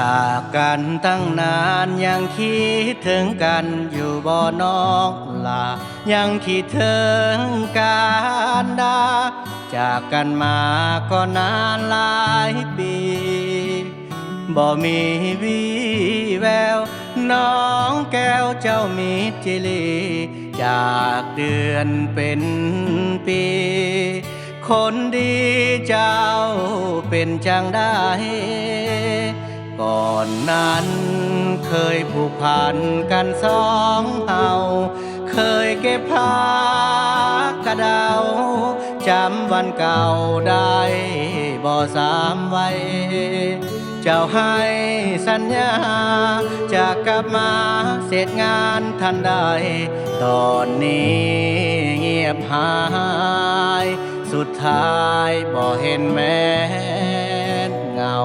จากกันตั้งนานยังคิดถึงกันอยู่บ่น้องลายังคิดถึงกันดาจากกันมาก็นานหลายปีบ่มีวี่แววน้องแก้วเจ้ามีจิลีจากเดือนเป็นปีคนดีเจ้าเป็นจังได้ก่อนนั้นเคยผูกพันกันสองเฮาเคยเก็บผ้ากระเดาจำวันเก่าได้บ่สามไว้เจ้าให้สัญญาจะกลับมาเสร็จงานทันใดตอนนี้เงียบหายสุดท้ายบ่เห็นแม้เงา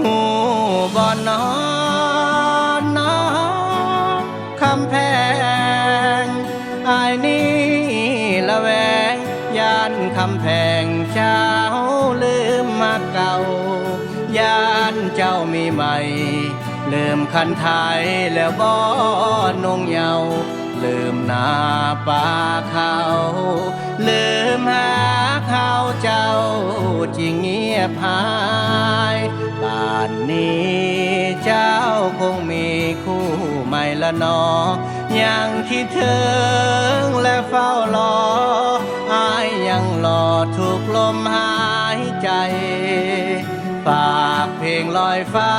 หูบ่นอนน้องคำแพงอายนี้ละแวงย่านคำแพงเจ้าลืมมาเก่าย่านเจ้ามีใหม่ลืมคันไทยแล้วบ่นงเยาลืมหน้าป่าเขาลืมหาเขาเจ้าจริงเงียบหายป่านนี้เจ้าคงมีคู่ใหม่ละนอยังคิดถึงและเฝ้ารออายยังรอทุกลมหายใจฝากเพลงลอยฟ้า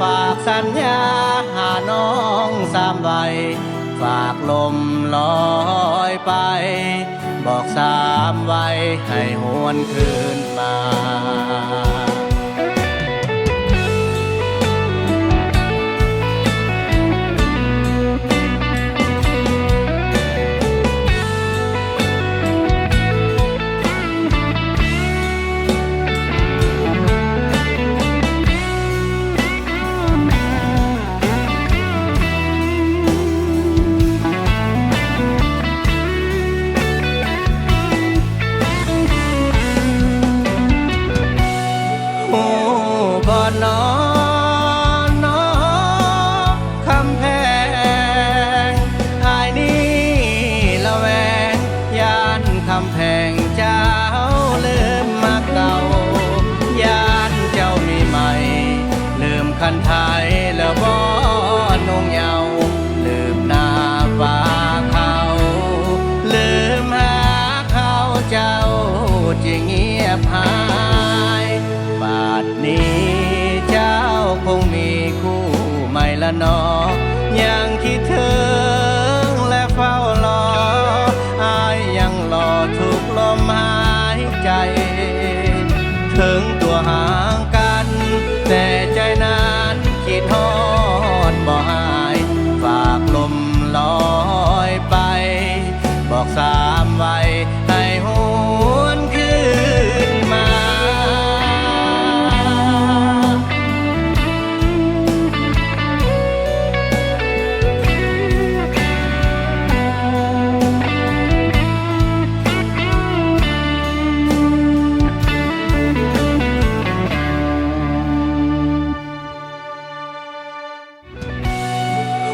ฝากสัญญาหาน้องสามใบฝากลมลอยไปบอกสามไว้ให้หวนคืนมาน้องน้องคำแพงอายนี้ละแวงย่านคำแพงเจ้าลืมมาเก่าย่านเจ้ามีใหม่ลืมคันไทยแล้วบ่นงเยาลืมหน้าป่าเขาลืมหาเขาเจ้าจริงเงียบหายบาดนี้คงมีคู่ใหม่ละนอยังคิดถึงและเฝ้ารออายยังรอทุกลมหายใจถึงตัวห่างกันแต่ใจนั้นคิดฮอดบ่หายฝากลมลอยไปบอกสามไว้ให้หวนคืนมา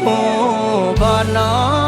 หูบ่นอ